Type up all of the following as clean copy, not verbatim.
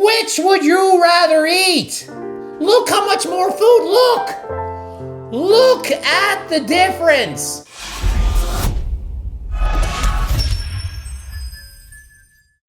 Which would you rather eat? Look how much more food, look! Look at the difference.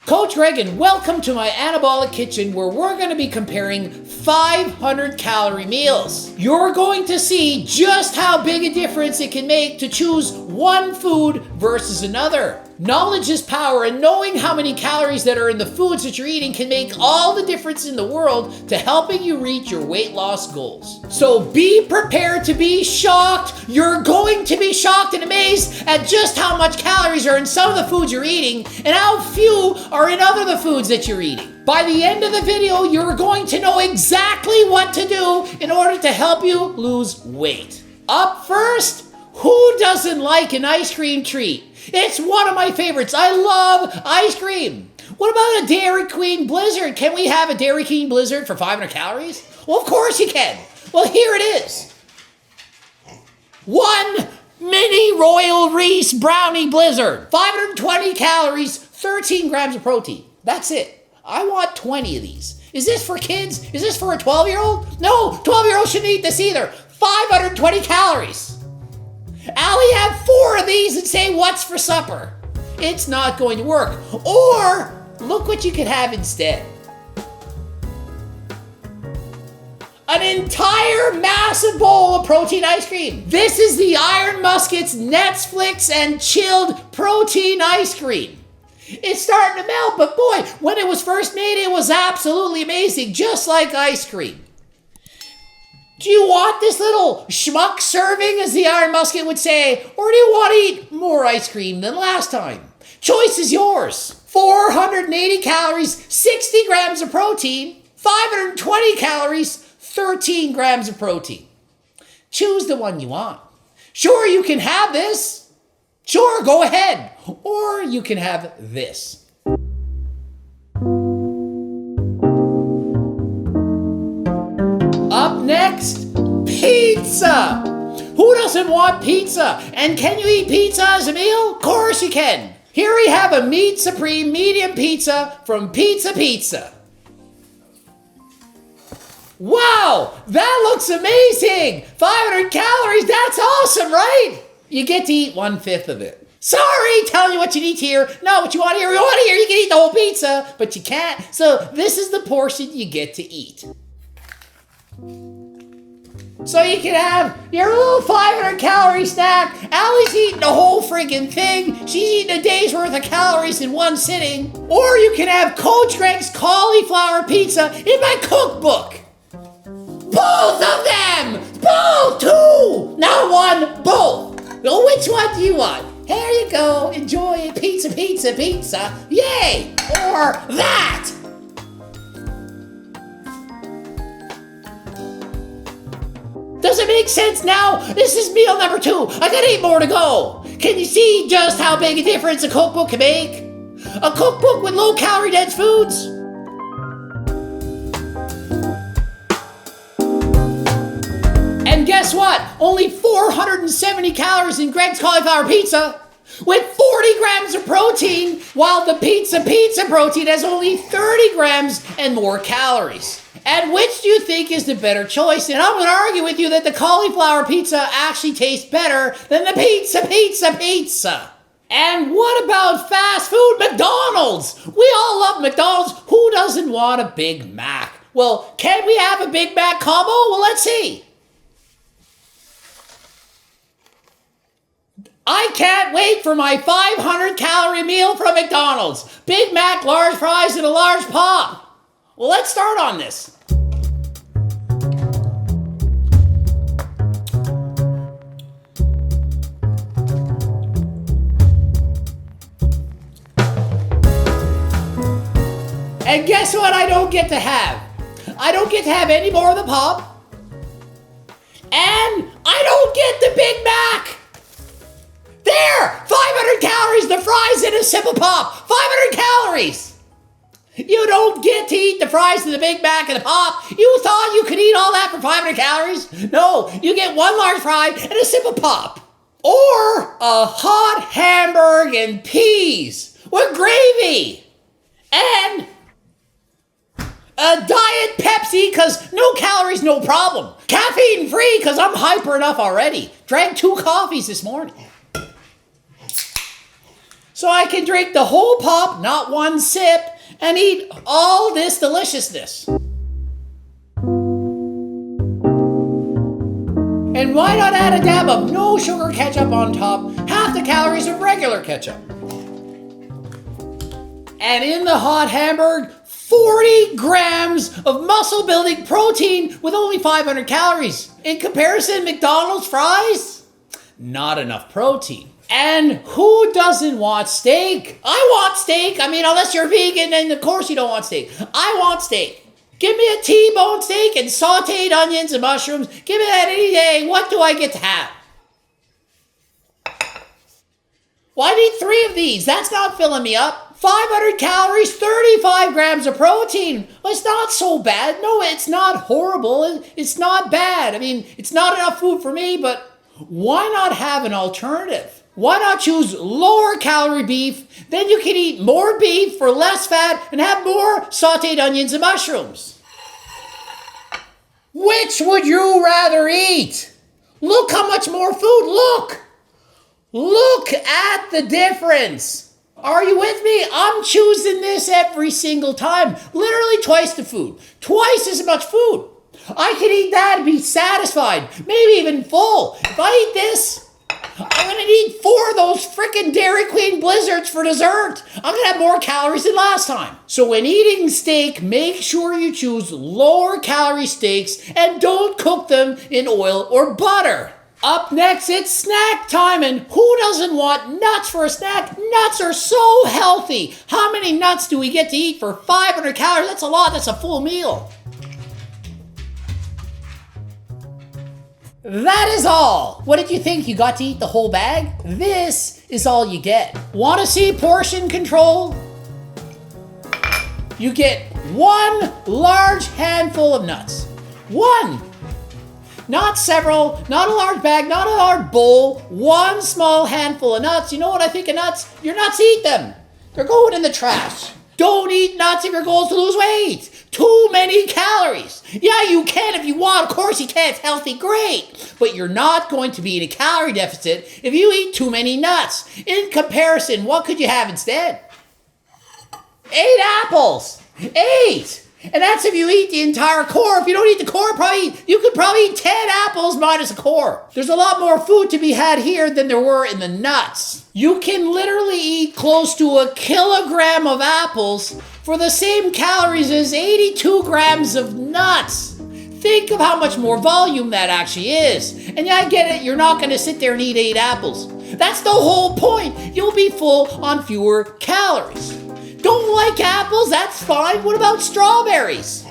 Coach Greg, and welcome to my Anabolic kitchen, where we're going to be comparing 500 calorie meals. You're going to see just how big a difference it can make to choose one food versus another. Knowledge is power, and knowing how many calories that are in the foods that you're eating can make all the difference in the world to helping you reach your weight loss goals. So be prepared to be shocked. You're going to be shocked and amazed at just how much calories are in some of the foods you're eating and how few are in other the foods that you're eating. By the end of the video, you're going to know exactly what to do in order to help you lose weight. Up first, who doesn't like an ice cream treat? It's one of my favorites. I love ice cream. What about a Dairy Queen Blizzard? Can we have a Dairy Queen Blizzard for 500 calories? Well, of course you can. Well, here it is. One mini Royal Reese Brownie Blizzard. 520 calories, 13 grams of protein. That's it. I want 20 of these. Is this for kids? Is this for a 12-year-old? No, 12-year-olds shouldn't eat this either. 520 calories. Allie, have 4 of these and say, what's for supper? It's not going to work. Or, look what you could have instead. An entire massive bowl of protein ice cream. This is the Iron Musket's Netflix and chilled protein ice cream. It's starting to melt, but boy, when it was first made, it was absolutely amazing, just like ice cream. Do you want this little schmuck serving, as the Iron Musket would say, or do you want to eat more ice cream than last time? Choice is yours. 480 calories, 60 grams of protein, 520 calories, 13 grams of protein. Choose the one you want. Sure, you can have this. Sure, go ahead. Or you can have this. Up next, pizza. Who doesn't want pizza? And can you eat pizza as a meal? Of course you can. Here we have a Meat Supreme medium pizza from Pizza Pizza. Wow, that looks amazing. 500 calories, that's awesome, right? You get to eat 1/5 of it. Sorry, telling you what you need to hear. No, what you want to hear, you can eat the whole pizza, but you can't. So this is the portion you get to eat. So you can have your little 500 calorie snack. Allie's eating the whole friggin' thing. She's eating a day's worth of calories in one sitting. Or you can have Coach Greg's cauliflower pizza in my cookbook. Both of them! Both! 2! Not one, both! Well, which one do you want? Here you go. Enjoy it. Pizza, pizza, pizza. Yay! Or that! Does it make sense now? This is meal number 2. I got 8 more to go. Can you see just how big a difference a cookbook can make? A cookbook with low-calorie dense foods. And guess what? Only 470 calories in Greg's cauliflower pizza with 40 grams of protein, while the pizza protein has only 30 grams and more calories. And which do you think is the better choice? And I'm going to argue with you that the cauliflower pizza actually tastes better than the pizza. And what about fast food? McDonald's! We all love McDonald's. Who doesn't want a Big Mac? Well, can we have a Big Mac combo? Well, let's see. I can't wait for my 500 calorie meal from McDonald's. Big Mac, large fries, and a large pop. Well, let's start on this. And guess what I don't get to have? I don't get to have any more of the pop. And I don't get the Big Mac. There! 500 calories, the fries, and a simple pop. 500 calories. You don't get to eat the fries and the Big Mac and the pop. You thought you could eat all that for 500 calories? No, you get 1 large fry and a simple pop. Or a hot hamburger and peas with gravy. And A Diet Pepsi, because no calories, no problem. Caffeine free, because I'm hyper enough already. Drank 2 coffees this morning. So I can drink the whole pop, not one sip, and eat all this deliciousness. And why not add a dab of no sugar ketchup on top, half the calories of regular ketchup? And in the hot hamburger, 40 grams of muscle building protein with only 500 calories. In comparison, McDonald's fries, not enough protein. And who doesn't want steak? I want steak. I mean, unless you're vegan, then of course you don't want steak. I want steak. Give me a T-bone steak and sauteed onions and mushrooms. Give me that any day. What do I get to have? Well, I need 3 of these. That's not filling me up. 500 calories, 35 grams of protein. Well, it's not so bad. No, it's not horrible. It's not bad. I mean, it's not enough food for me, but why not have an alternative? Why not choose lower calorie beef? Then you can eat more beef for less fat and have more sauteed onions and mushrooms. Which would you rather eat? Look how much more food. Look at the difference. Are you with me? I'm choosing this every single time. Literally twice the food. Twice as much food. I could eat that and be satisfied. Maybe even full. If I eat this, I'm going to need 4 of those frickin' Dairy Queen Blizzards for dessert. I'm going to have more calories than last time. So when eating steak, make sure you choose lower calorie steaks and don't cook them in oil or butter. Up next, it's snack time, and who doesn't want nuts for a snack? Nuts are so healthy. How many nuts do we get to eat for 500 calories? That's a lot. That's a full meal. That is all. What did you think? You got to eat the whole bag? This is all you get. Want to see portion control? You get 1 large handful of nuts. 1. Not several, not a large bag, not a large bowl. 1 small handful of nuts. You know what I think of nuts? Your nuts, eat them. They're going in the trash. Don't eat nuts if your goal is to lose weight. Too many calories. Yeah, you can if you want. Of course you can. It's healthy, great. But you're not going to be in a calorie deficit if you eat too many nuts. In comparison, what could you have instead? 8 apples. 8. And that's if you eat the entire core. If you don't eat the core, you could probably eat 10 apples minus a core. There's a lot more food to be had here than there were in the nuts. You can literally eat close to 1 kilogram of apples for the same calories as 82 grams of nuts. Think of how much more volume that actually is. And yeah, I get it, you're not going to sit there and eat 8 apples. That's the whole point. You'll be full on fewer calories. Don't like apples? That's fine. What about strawberries?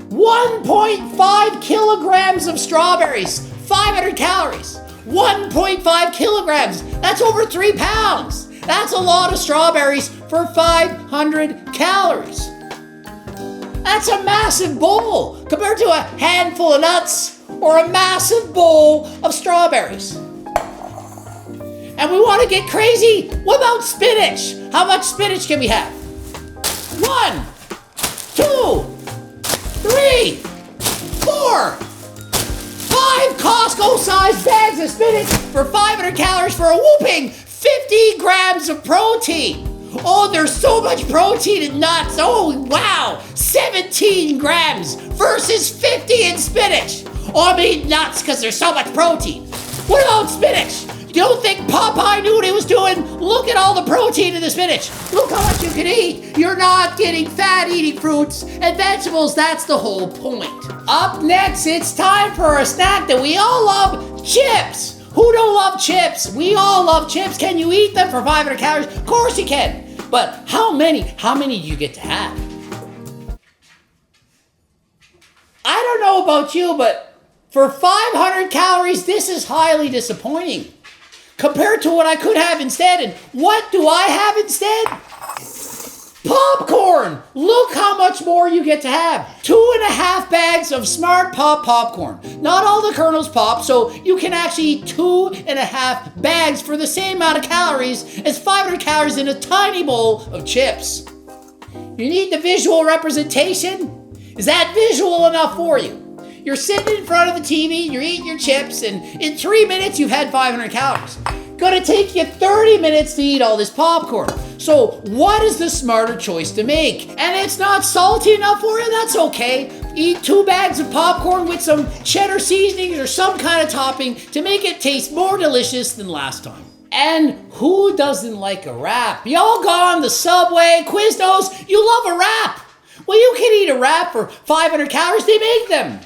1.5 kilograms of strawberries, 500 calories. 1.5 kilograms, that's over 3 pounds. That's a lot of strawberries for 500 calories. That's a massive bowl compared to a handful of nuts or a massive bowl of strawberries. And we want to get crazy? What about spinach? How much spinach can we have? 1, 2, 3, 4, 5 Costco-sized bags of spinach for 500 calories for a whooping 50 grams of protein. Oh, there's so much protein in nuts. Oh, wow. 17 grams versus 50 in spinach. Oh, I mean nuts because there's so much protein. What about spinach? You don't think Popeye knew what he was doing? Look at all the protein in the spinach. Look how much you can eat. You're not getting fat eating fruits and vegetables. That's the whole point. Up next, it's time for a snack that we all love, chips. Who don't love chips? We all love chips. Can you eat them for 500 calories? Of course you can. But how many do you get to have? I don't know about you, but for 500 calories, this is highly disappointing. Compared to what I could have instead. And what do I have instead? Popcorn! Look how much more you get to have. 2.5 bags of Smart Pop popcorn. Not all the kernels pop, so you can actually eat 2.5 bags for the same amount of calories as 500 calories in a tiny bowl of chips. You need the visual representation? Is that visual enough for you? You're sitting in front of the TV, you're eating your chips, and in 3 minutes you've had 500 calories. Gonna take you 30 minutes to eat all this popcorn. So what is the smarter choice to make? And it's not salty enough for you, that's okay. Eat 2 bags of popcorn with some cheddar seasonings or some kind of topping to make it taste more delicious than last time. And who doesn't like a wrap? Y'all gone the Subway, Quiznos, you love a wrap. Well, you can eat a wrap for 500 calories, they make them.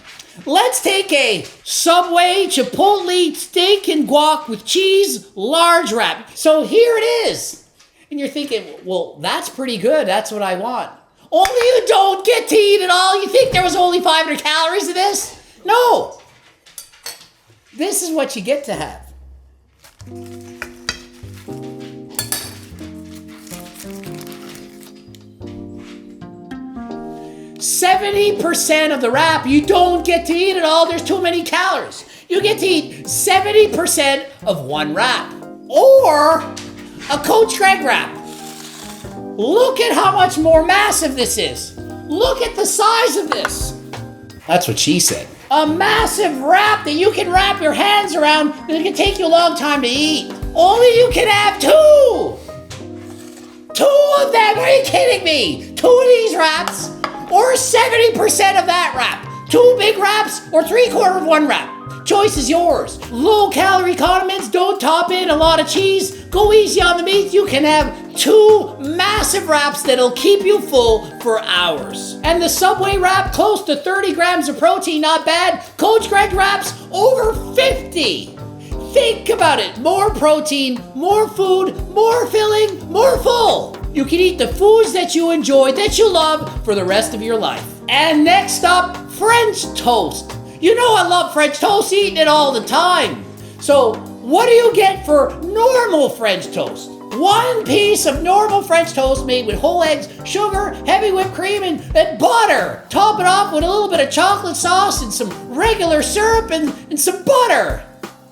Let's take a Subway Chipotle steak and guac with cheese large wrap. So here it is. And you're thinking, well, that's pretty good. That's what I want. Only you don't get to eat it all. You think there was only 500 calories in this? No. This is what you get to have. 70% of the wrap, you don't get to eat it all. There's too many calories. You get to eat 70% of one wrap. Or a Coach Greg wrap. Look at how much more massive this is. Look at the size of this. That's what she said. A massive wrap that you can wrap your hands around that it can take you a long time to eat. Only you can have 2. 2 of them, are you kidding me? 2 of these wraps. Or 70% of that wrap. 2 big wraps or 3/4 of one wrap. Choice is yours. Low calorie condiments, don't top in a lot of cheese. Go easy on the meat. You can have 2 massive wraps that'll keep you full for hours. And the Subway wrap, close to 30 grams of protein, not bad. Coach Greg wraps, over 50. Think about it. More protein, more food, more filling, more full. You can eat the foods that you enjoy, that you love for the rest of your life. And next up, French toast. You know I love French toast, eating it all the time. So what do you get for normal French toast? 1 piece of normal French toast made with whole eggs, sugar, heavy whipped cream, and butter. Top it off with a little bit of chocolate sauce and some regular syrup and some butter.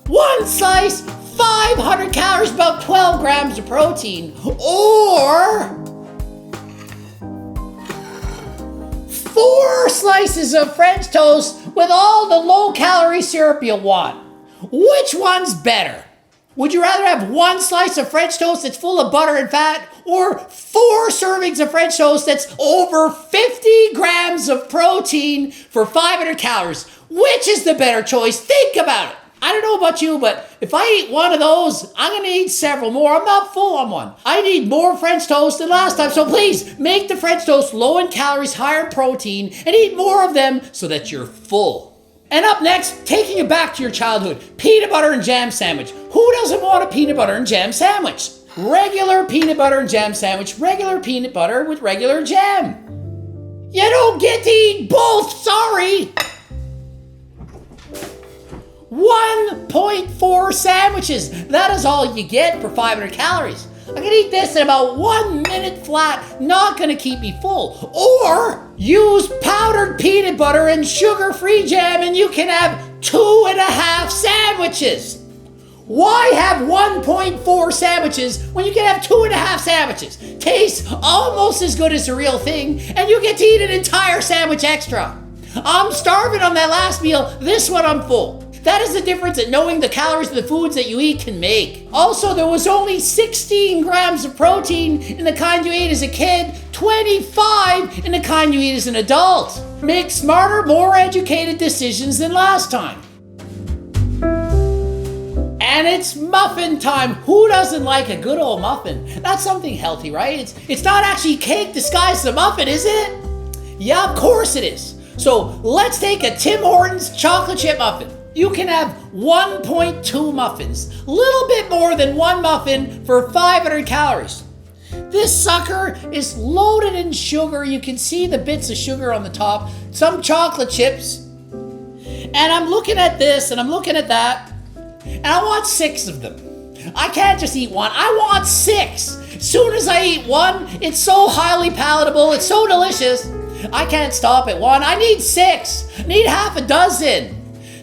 1 slice, 500 calories, about 12 grams of protein. Or 4 slices of French toast with all the low-calorie syrup you want. Which one's better? Would you rather have 1 slice of French toast that's full of butter and fat, or 4 servings of French toast that's over 50 grams of protein for 500 calories? Which is the better choice? Think about it. I don't know about you, but if I eat 1 of those, I'm going to eat several more. I'm not full on 1. I need more French toast than last time. So please, make the French toast low in calories, higher in protein, and eat more of them so that you're full. And up next, taking you back to your childhood, peanut butter and jam sandwich. Who doesn't want a peanut butter and jam sandwich? Regular peanut butter and jam sandwich, regular peanut butter with regular jam. You don't get to eat both, sorry. 1.4 sandwiches. That is all you get for 500 calories. I can eat this in about 1 minute flat, not gonna keep me full. Or use powdered peanut butter and sugar-free jam and you can have 2.5 sandwiches. Why have 1.4 sandwiches when you can have 2.5 sandwiches? Tastes almost as good as the real thing and you get to eat an entire sandwich extra. I'm starving on that last meal, this one I'm full. That is the difference that knowing the calories of the foods that you eat can make. Also, there was only 16 grams of protein in the kind you ate as a kid, 25 in the kind you eat as an adult. Make smarter, more educated decisions than last time. And it's muffin time. Who doesn't like a good old muffin? That's something healthy, right? It's not actually cake disguised as a muffin, is it? Yeah, of course it is. So let's take a Tim Hortons chocolate chip muffin. You can have 1.2 muffins, a little bit more than 1 muffin for 500 calories. This sucker is loaded in sugar. You can see the bits of sugar on the top, some chocolate chips. And I'm looking at this and I'm looking at that, and I want 6 of them. I can't just eat 1, I want 6. As soon as I eat 1, it's so highly palatable, it's so delicious. I can't stop at 1, I need 6, I need half a dozen.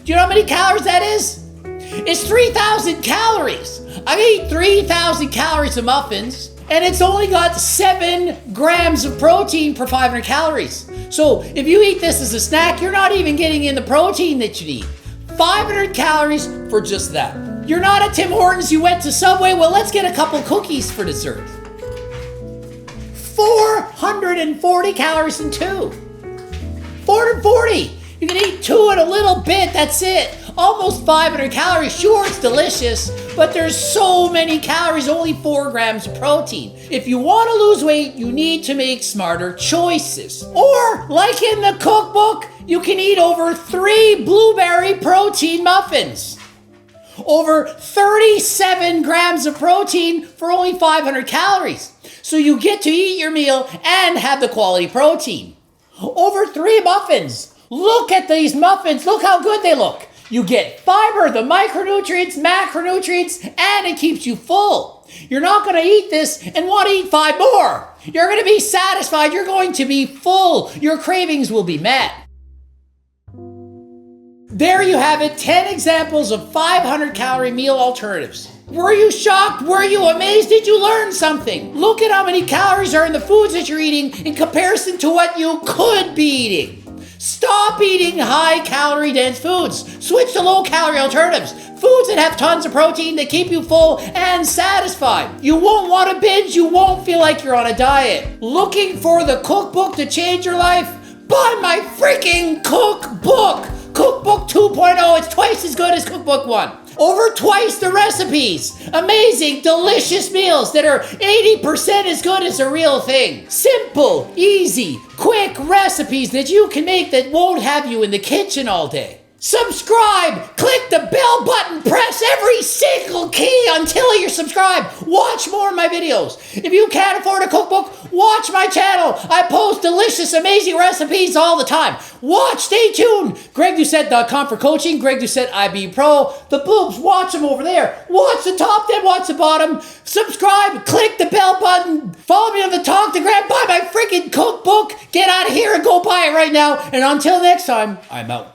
Do you know how many calories that is? It's 3,000 calories. I can eat 3,000 calories of muffins, And it's only got 7 grams of protein per 500 calories. So if you eat this as a snack, you're not even getting in the protein that you need. 500 calories for just that. You're not at Tim Hortons, you went to Subway, well, let's get a couple cookies for dessert. 440 calories in 2. 440. You can eat 2 in a little bit, that's it. Almost 500 calories. Sure, it's delicious, but there's so many calories, only 4 grams of protein. If you want to lose weight, you need to make smarter choices. Or, like in the cookbook, you can eat over 3 blueberry protein muffins. Over 37 grams of protein for only 500 calories. So you get to eat your meal and have the quality protein. Over 3 muffins. Look at these muffins. Look how good they look. You get fiber, the micronutrients, macronutrients, and it keeps you full. You're not going to eat this and want to eat 5 more. You're going to be satisfied. You're going to be full. Your cravings will be met. There you have it, 10 examples of 500 calorie meal alternatives. Were you shocked? Were you amazed? Did you learn something? Look at how many calories are in the foods that you're eating in comparison to what you could be eating. Stop eating high-calorie dense foods. Switch to low-calorie alternatives. Foods that have tons of protein that keep you full and satisfied. You won't want to binge. You won't feel like you're on a diet. Looking for the cookbook to change your life? Buy my freaking cookbook. Cookbook 2.0. It's twice as good as Cookbook 1. Over twice the recipes. Amazing, delicious meals that are 80% as good as a real thing. Simple, easy, quick recipes that you can make that won't have you in the kitchen all day. Subscribe! Click the bell button, press every single key until you're subscribed. Watch more of my videos. If you can't afford a cookbook, watch my channel. I post delicious, amazing recipes all the time. Watch, stay tuned. GregDoucette.com for coaching. Greg Doucette IB Pro. The boobs, watch them over there. Watch the top, then watch the bottom. Subscribe, click the bell button. Follow me on the Talk2Gram. Buy my freaking cookbook. Get out of here and go buy it right now. And until next time, I'm out.